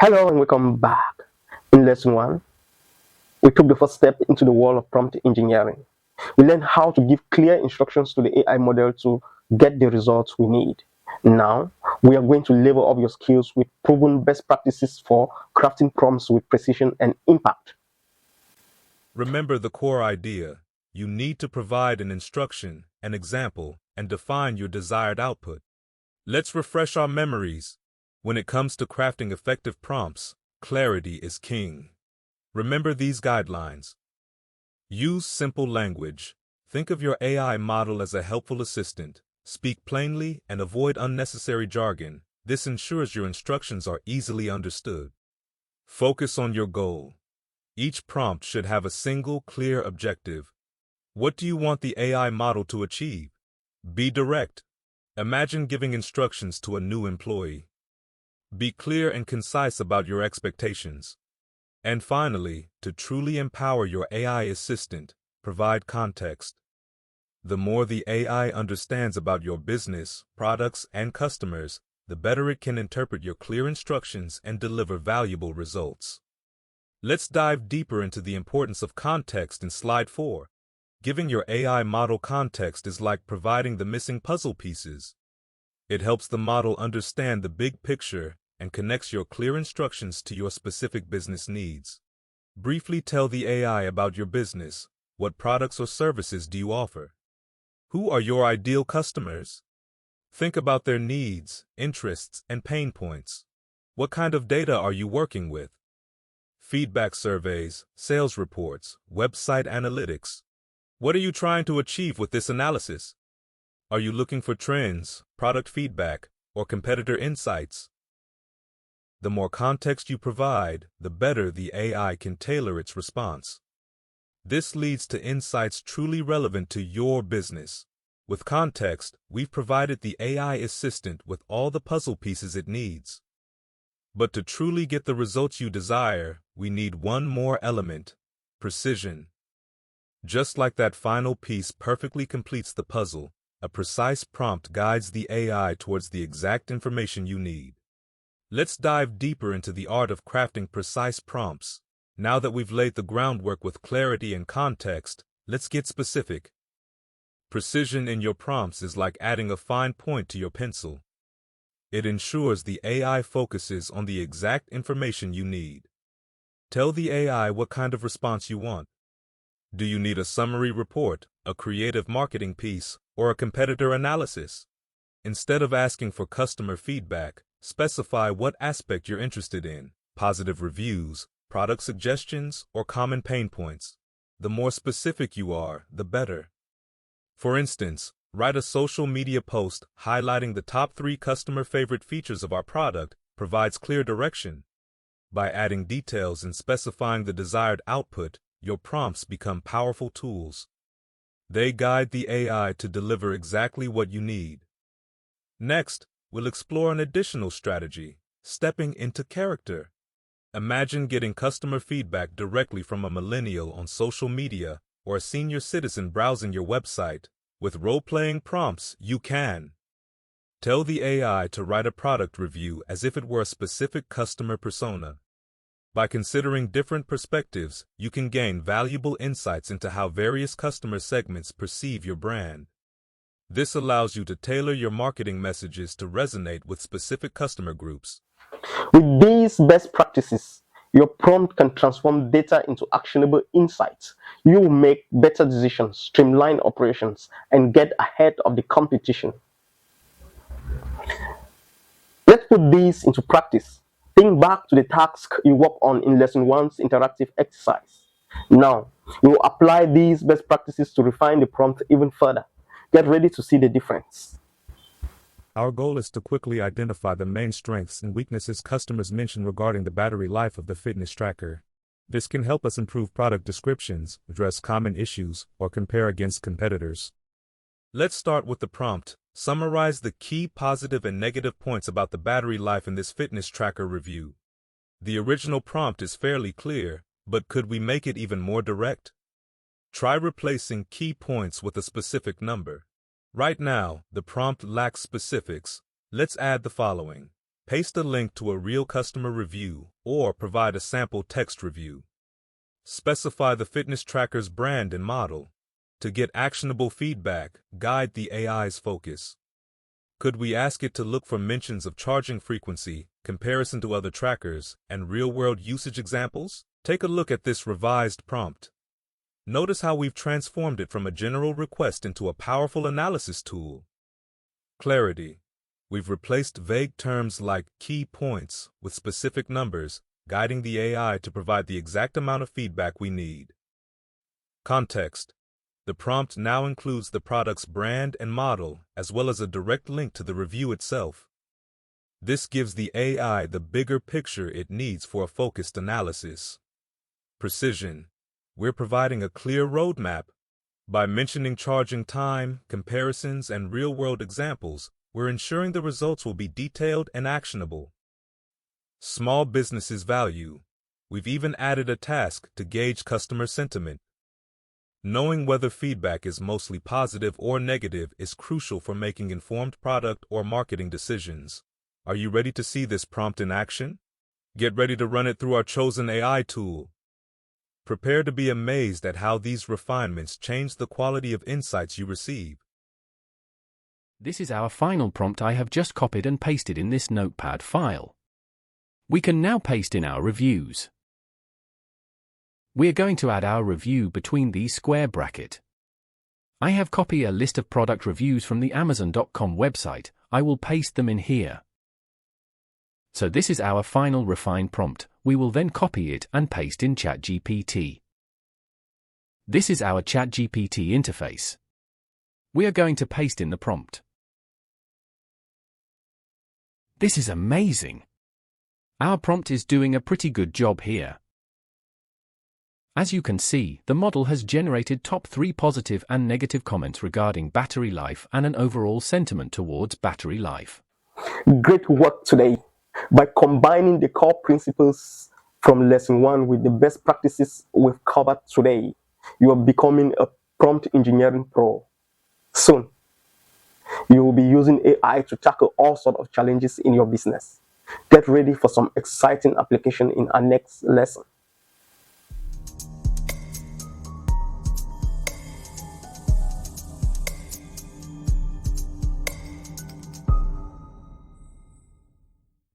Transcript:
Hello and welcome back. In lesson 1, we took the first step into the world of prompt engineering. We learned how to give clear instructions to the AI model to get the results we need. Now, we are going to level up your skills with proven best practices for crafting prompts with precision and impact. Remember the core idea. You need to provide an instruction, an example, and define your desired output. Let's refresh our memories. When it comes to crafting effective prompts, clarity is king. Remember these guidelines. Use simple language. Think of your AI model as a helpful assistant. Speak plainly and avoid unnecessary jargon. This ensures your instructions are easily understood. Focus on your goal. Each prompt should have a single, clear objective. What do you want the AI model to achieve? Be direct. Imagine giving instructions to a new employee. Be clear and concise about your expectations. And finally, to truly empower your AI assistant, provide context. The more the AI understands about your business, products, and customers, the better it can interpret your clear instructions and deliver valuable results. Let's dive deeper into the importance of context in Slide 4. Giving your AI model context is like providing the missing puzzle pieces. It helps the model understand the big picture and connects your clear instructions to your specific business needs. Briefly tell the AI about your business. What products or services do you offer? Who are your ideal customers? Think about their needs, interests, and pain points. What kind of data are you working with? Feedback surveys, sales reports, website analytics. What are you trying to achieve with this analysis? Are you looking for trends, product feedback, or competitor insights? The more context you provide, the better the AI can tailor its response. This leads to insights truly relevant to your business. With context, we've provided the AI assistant with all the puzzle pieces it needs. But to truly get the results you desire, we need one more element: precision. Just like that final piece perfectly completes the puzzle, a precise prompt guides the AI towards the exact information you need. Let's dive deeper into the art of crafting precise prompts. Now that we've laid the groundwork with clarity and context, let's get specific. Precision in your prompts is like adding a fine point to your pencil. It ensures the AI focuses on the exact information you need. Tell the AI what kind of response you want. Do you need a summary report, a creative marketing piece, or a competitor analysis? Instead of asking for customer feedback, specify what aspect you're interested in: positive reviews, product suggestions, or common pain points. The more specific you are, the better. For instance, write a social media post highlighting the top 3 customer favorite features of our product provides clear direction. By adding details and specifying the desired output, your prompts become powerful tools. They guide the AI to deliver exactly what you need. Next, we'll explore an additional strategy: stepping into character. Imagine getting customer feedback directly from a millennial on social media or a senior citizen browsing your website. With role-playing prompts, you can tell the AI to write a product review as if it were a specific customer persona. By considering different perspectives, you can gain valuable insights into how various customer segments perceive your brand. This allows you to tailor your marketing messages to resonate with specific customer groups. With these best practices, your prompt can transform data into actionable insights. You will make better decisions, streamline operations, and get ahead of the competition. Let's put these into practice. Think back to the task you worked on in Lesson 1's interactive exercise. Now, you will apply these best practices to refine the prompt even further. Get ready to see the difference. Our goal is to quickly identify the main strengths and weaknesses customers mention regarding the battery life of the fitness tracker. This can help us improve product descriptions, address common issues, or compare against competitors. Let's start with the prompt. Summarize the key positive and negative points about the battery life in this fitness tracker review. The original prompt is fairly clear, but could we make it even more direct? Try replacing key points with a specific number. Right now, the prompt lacks specifics. Let's add the following: Paste a link to a real customer review or provide a sample text review. Specify the fitness tracker's brand and model. To get actionable feedback, guide the AI's focus. Could we ask it to look for mentions of charging frequency, comparison to other trackers, and real-world usage examples? Take a look at this revised prompt. Notice how we've transformed it from a general request into a powerful analysis tool. Clarity. We've replaced vague terms like key points with specific numbers, guiding the AI to provide the exact amount of feedback we need. Context. The prompt now includes the product's brand and model, as well as a direct link to the review itself. This gives the AI the bigger picture it needs for a focused analysis. Precision. We're providing a clear roadmap. By mentioning charging time, comparisons, and real-world examples, we're ensuring the results will be detailed and actionable. Small businesses value. We've even added a task to gauge customer sentiment. Knowing whether feedback is mostly positive or negative is crucial for making informed product or marketing decisions. Are you ready to see this prompt in action? Get ready to run it through our chosen AI tool. Prepare to be amazed at how these refinements change the quality of insights you receive. This is our final prompt I have just copied and pasted in this notepad file. We can now paste in our reviews. We are going to add our review between these square bracket. I have copied a list of product reviews from the Amazon.com website. I will paste them in here. So this is our final refined prompt. We will then copy it and paste in ChatGPT. This is our ChatGPT interface. We are going to paste in the prompt. This is amazing. Our prompt is doing a pretty good job here. As you can see, the model has generated top 3 positive and negative comments regarding battery life and an overall sentiment towards battery life. Great work today. By combining the core principles from lesson 1 with the best practices we've covered today, you are becoming a prompt engineering pro. Soon, you will be using AI to tackle all sorts of challenges in your business. Get ready for some exciting application in our next lesson.